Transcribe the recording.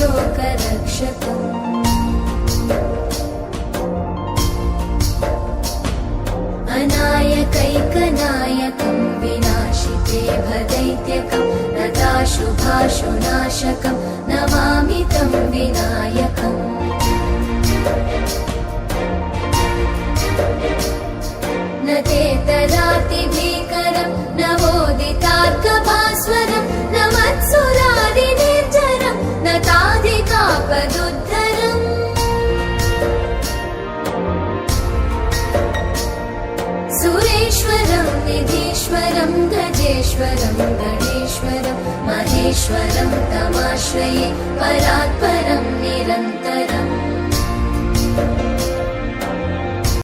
लोकरक्षकम् अनायकैकनायकं विनाशिते भदैत्यकं नताशुभाशुनाशकं नमामि तं विनायकम् न तेतरातिभीकरं नवोदितार्कभास्वरं न मत्सुरादिनिर्झरं न ताधिकापदुद्धरम् सुरेश्वरं निधीश्वरं गजेश्वरं गणेश्वरं महेश्वरं तमाश्रये परात्परं निरन्तरम्